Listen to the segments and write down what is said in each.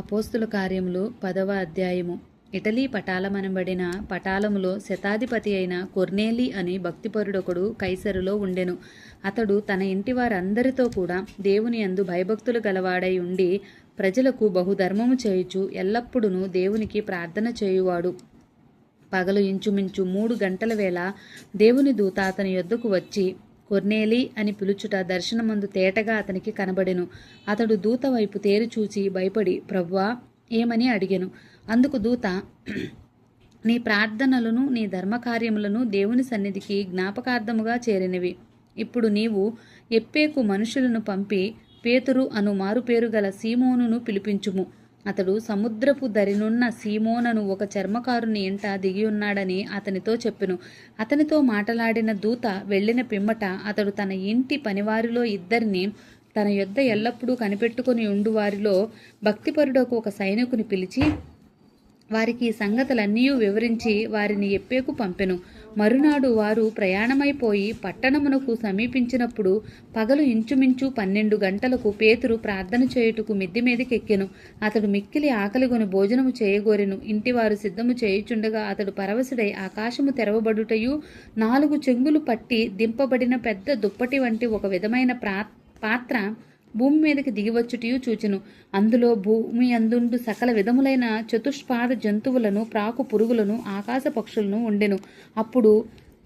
అపోస్తుల కార్యములు 10వ అధ్యాయము. ఇటలీ పటాలమనబడిన పటాలములో శతాధిపతి అయిన కొర్నేలి అని భక్తిపరుడొకడు కైసరులో ఉండెను. అతడు తన ఇంటి వారందరితో కూడా దేవుని యందు భయభక్తులు గలవాడై ఉండి ప్రజలకు బహుధర్మము చేయుచు ఎల్లప్పుడూ దేవునికి ప్రార్థన చేయువాడు. పగలు ఇంచుమించు 3 గంటల వేళ దేవుని దూత అతని యొద్దకు వచ్చి కొర్నేలి అని పిలుచుట దర్శనమందు తేటగా అతనికి కనబడెను. అతడు దూత వైపు తేరి చూచి భయపడి, ప్రభువా, ఏమని అడిగెను. అందుకు దూత, నీ ప్రార్థనలను నీ ధర్మకార్యములను దేవుని సన్నిధికి జ్ఞాపకార్థముగా చేరినవి. ఇప్పుడు నీవు ఎప్పేకు మనుషులను పంపి పేతురు అను మారుపేరు గల సీమోనును పిలిపించుము. అతడు సముద్రపు దరినున్న సీమోనను ఒక చర్మకారుని ఇంట దిగియున్నాడని అతనితో చెప్పెను. అతనితో మాటలాడిన దూత వెళ్ళిన పిమ్మట అతడు తన ఇంటి పనివారిలో 2 తన యొద్ద ఎల్లప్పుడూ కనిపెట్టుకుని ఉండు వారిలో భక్తిపరుడకు ఒక సైనికుని పిలిచి వారికి ఈ సంగతులన్నీ వివరించి వారిని ఎప్పేకు పంపెను. మరునాడు వారు ప్రయాణమైపోయి పట్టణమునకు సమీపించినప్పుడు పగలు ఇంచుమించు 12 గంటలకు పేతురు ప్రార్థన చేయుటకు మిద్దె మీదకెక్కెను. అతడు మిక్కిలి ఆకలిగొని భోజనము చేయగోరెను. ఇంటివారు సిద్ధము చేయుచుండగా అతడు పరవశుడై ఆకాశము తెరవబడుటయు 4 చెంగులు పట్టి దింపబడిన పెద్ద దుప్పటి వంటి ఒక విధమైన పాత్ర భూమి మీదకి దిగివచ్చుటయు చూచెను. అందులో భూమి అందుండు సకల విధములైన చతుష్పాద జంతువులను, ప్రాకు పురుగులను, ఆకాశ పక్షులను ఉండెను. అప్పుడు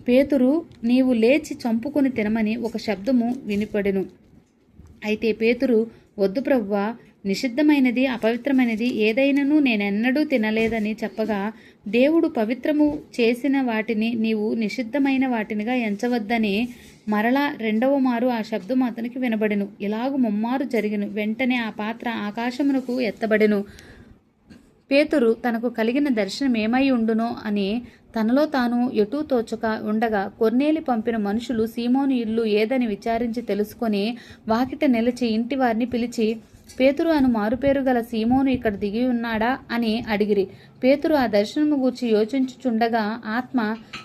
పేతురు, నీవు లేచి చంపుకొని తినమని ఒక శబ్దము వినిపడెను. అయితే పేతురు, వద్దు ప్రభువా, నిషిద్ధమైనది అపవిత్రమైనది ఏదైనను నేనెన్నడూ తినలేదని చెప్పగా, దేవుడు పవిత్రము చేసిన వాటిని నీవు నిషిద్ధమైన వాటినిగా ఎంచవద్దని మరలా 2వ మారు ఆ శబ్దం అతనికి వినబడెను. ఇలాగు ముమ్మారు జరిగెను. వెంటనే ఆ పాత్ర ఆకాశమునకు ఎత్తబడెను. పేతురు తనకు కలిగిన దర్శనం ఏమై ఉండునో అని తనలో తాను ఎటూ తోచక ఉండగా కొర్నేలి పంపిన మనుషులు సీమోను ఇల్లు ఏదని విచారించి తెలుసుకొని వాకిట నిలిచి ఇంటి వారిని పిలిచి, పేతురు అను మారుపేరు గల సీమోను ఇక్కడ దిగి ఉన్నాడా అని అడిగిరి. పేతురు ఆ దర్శనము గూర్చి యోచించుచుండగా ఆత్మ,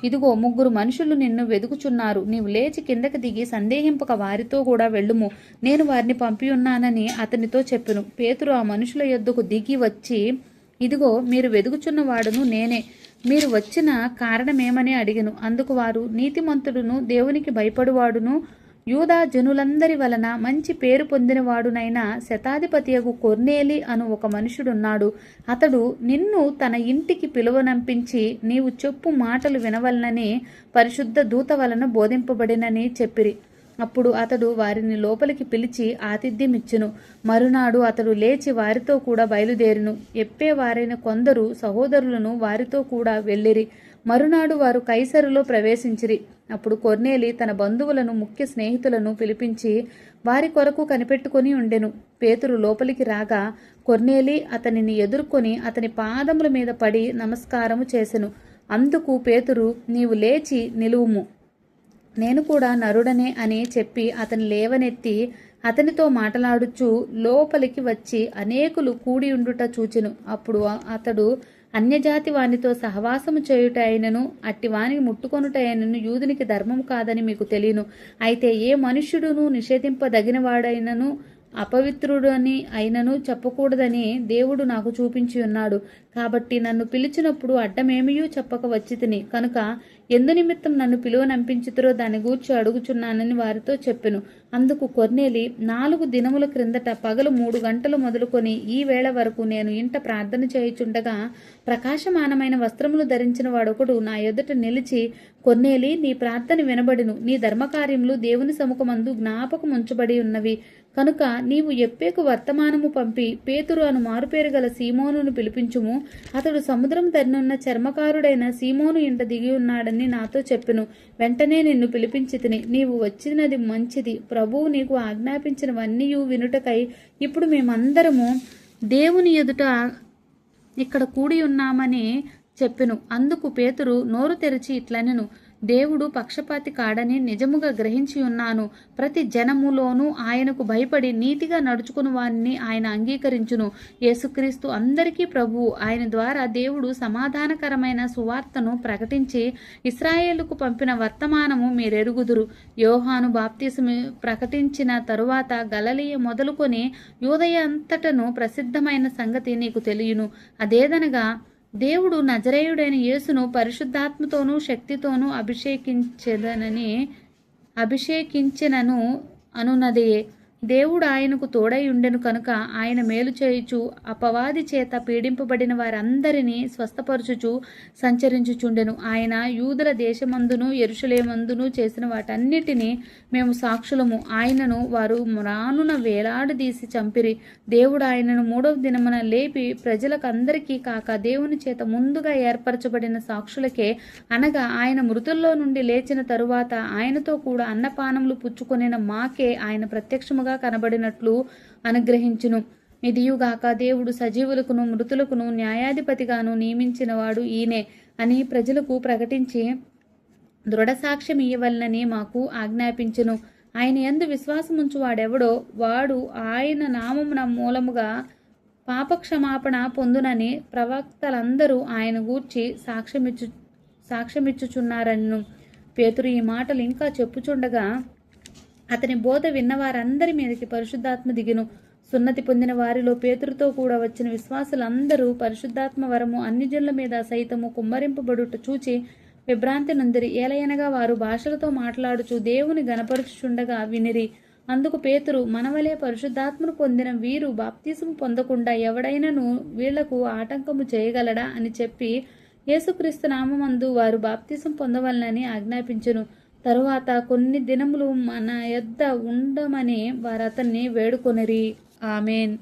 ఇదిగో 3 మనుషులు నిన్ను వెదుకుచున్నారు. నీవు లేచి కిందకి దిగి సందేహింపక వారితో కూడా వెళ్ళుము. నేను వారిని పంపియున్నానని అతనితో చెప్పెను. పేతురు ఆ మనుషుల యొద్దకు దిగి వచ్చి, ఇదిగో మీరు వెదుకుచున్న వాడును నేనే. మీరు వచ్చిన కారణమేమని అడిగెను. అందుకు వారు, నీతిమంతుడును దేవునికి భయపడువాడును యూదా జనులందరి వలన మంచి పేరు పొందినవాడునైన శతాధిపతియగు కొర్నేలి అను ఒక మనుషుడున్నాడు. అతడు నిన్ను తన ఇంటికి పిలువనంపించి నీవు చెప్పు మాటలు వినవలనని పరిశుద్ధ దూత వలన బోధింపబడినని చెప్పిరి. అప్పుడు అతడు వారిని లోపలికి పిలిచి ఆతిథ్యమిచ్చెను. మరునాడు అతడు లేచి వారితో కూడా బయలుదేరిను. ఎప్పేవారైన కొందరు సహోదరులను వారితో కూడా వెళ్ళిరి. మరునాడు వారు కైసరులో ప్రవేశించిరి. అప్పుడు కొర్నేలి తన బంధువులను, ముఖ్య స్నేహితులను పిలిపించి వారి కొరకు కనిపెట్టుకొని ఉండెను. పేతురు లోపలికి రాగా కొర్నేలి అతనిని ఎదుర్కొని అతని పాదముల మీద పడి నమస్కారము చేసెను. అందుకు పేతురు, నీవు లేచి నిలువుము, నేను కూడా నరుడనే అని చెప్పి అతని లేవనెత్తి అతనితో మాటలాడుచు లోపలికి వచ్చి అనేకులు కూడి ఉండుట చూచెను. అప్పుడు అతడు, అన్యజాతి వానితో సహవాసము చేయుట అయినను అట్టి వానికి ముట్టుకొనుట అయినను యూదునికి ధర్మము కాదని మీకు తెలియను. అయితే ఏ మనుష్యుడును నిషేధింపదగిన వాడైనను అపవిత్రుడని అయినను చెప్పకూడదని దేవుడు నాకు చూపించి ఉన్నాడు. కాబట్టి నన్ను పిలిచినప్పుడు అడ్డమేమియూ చెప్పక వచ్చి తిని కనుక ఎందు నిమిత్తం నన్ను పిలువనంపించుతురో దాని గూర్చి అడుగుచున్నానని వారితో చెప్పెను. అందుకు కొర్నేలి, 4 దినముల క్రిందట పగలు 3 గంటలు మొదలుకొని ఈ వేళ వరకు నేను ఇంట ప్రార్థన చేయుచుండగా ప్రకాశమానమైన వస్త్రములు ధరించిన వాడొకడు నా ఎదుట నిలిచి, కొర్నేలి, నీ ప్రార్థన వినబడిను, నీ ధర్మకార్యములు దేవుని సముఖమందు జ్ఞాపకముంచబడి ఉన్నవి కనుక నీవు ఎప్పేకు వర్తమానము పంపి పేతురు అను మారుపేరు గల సీమోనును పిలిపించుము. అతడు సముద్రం దరినున్న చర్మకారుడైన సీమోను ఇంట దిగి ఉన్నాడని నాతో చెప్పెను. వెంటనే నిన్ను పిలిపించి తిని నీవు వచ్చినది మంచిది. ప్రభువు నీకు ఆజ్ఞాపించినవన్నీ వినుటకై ఇప్పుడు మేమందరము దేవుని ఎదుట ఇక్కడ కూడి ఉన్నామని చెప్పెను. అందుకు పేతురు నోరు తెరిచి ఇట్లనెను, దేవుడు పక్షపాతి కాడని నిజముగా గ్రహించి ఉన్నాను. ప్రతి జనములోనూ ఆయనకు భయపడి నీతిగా నడుచుకుని వారిని ఆయన అంగీకరించును. యేసుక్రీస్తు అందరికీ ప్రభువు. ఆయన ద్వారా దేవుడు సమాధానకరమైన సువార్తను ప్రకటించి ఇశ్రాయేలుకు పంపిన వర్తమానము మీరెరుగుదురు. యోహాను బాప్తిసము ప్రకటించిన తరువాత గలిలయ మొదలుకొని యూదయ అంతటను ప్రసిద్ధమైన సంగతి నీకు తెలియను. అదేదనగా దేవుడు నజరేయుడైన యేసును పరిశుద్ధాత్మతోనూ శక్తితోనూ అభిషేకించినను అనున్నదే. దేవుడు ఆయనకు తోడై ఉండెను కనుక ఆయన మేలు చేయుచు అపవాది చేత పీడింపబడిన వారందరినీ స్వస్థపరచుచు సంచరించుచుండెను. ఆయన యూదుల దేశమందును యెరూషలేమందును చేసిన వాటన్నిటినీ మేము సాక్షులము. ఆయనను వారు మ్రానున వేలాడదీసి చంపిరి. దేవుడు ఆయనను 3వ దినమున లేపి ప్రజలకు అందరికీ కాక దేవుని చేత ముందుగా ఏర్పరచబడిన సాక్షులకే, అనగా ఆయన మృతుల్లో నుండి లేచిన తరువాత ఆయనతో కూడా అన్నపానములు పుచ్చుకొనిన మాకే ఆయన ప్రత్యక్షముగా కనబడినట్లు అనుగ్రహించును. ఇదియుగాక దేవుడు సజీవులకును మృతులకును న్యాయాధిపతిగాను నియమించిన వాడు ఈయనే అని ప్రజలకు ప్రకటించి దృఢసాక్ష్యం ఇయ్యవలనని మాకు ఆజ్ఞాపించును. ఆయన యందు విశ్వాసముంచు వాడెవడో వాడు ఆయన నామమున మూలముగా పాపక్షమాపణ పొందునని ప్రవక్తలందరూ ఆయన గూర్చి సాక్ష్యమిచ్చుచున్నారను. పేతురు ఈ మాటలు ఇంకా చెప్పుచుండగా అతని బోధ విన్నవారందరి మీదకి పరిశుద్ధాత్మ దిగెను. సున్నతి పొందిన వారిలో పేతురుతో కూడా వచ్చిన విశ్వాసులందరూ పరిశుద్ధాత్మ వరము అన్ని జనుల మీద సైతము కుమ్మరింపబడుట చూచి విభ్రాంతి నొందిరి. ఏలయనగా వారు భాషలతో మాట్లాడుచు దేవుని గనపరుచుచుండగా వినిరి. అందుకు పేతురు, మనవలే పరిశుద్ధాత్మను పొందిన వీరు బాప్తిసము పొందకుండా ఎవడైనను వీళ్లకు ఆటంకము చేయగలడా అని చెప్పి యేసుక్రీస్తు నామమందు వారు బాప్తిసం పొందవలనని ఆజ్ఞాపించెను. తరువాత కొన్ని దినములు మన యొద్ద ఉండమని వారు అతన్ని వేడుకొనిరి. ఆమెన్.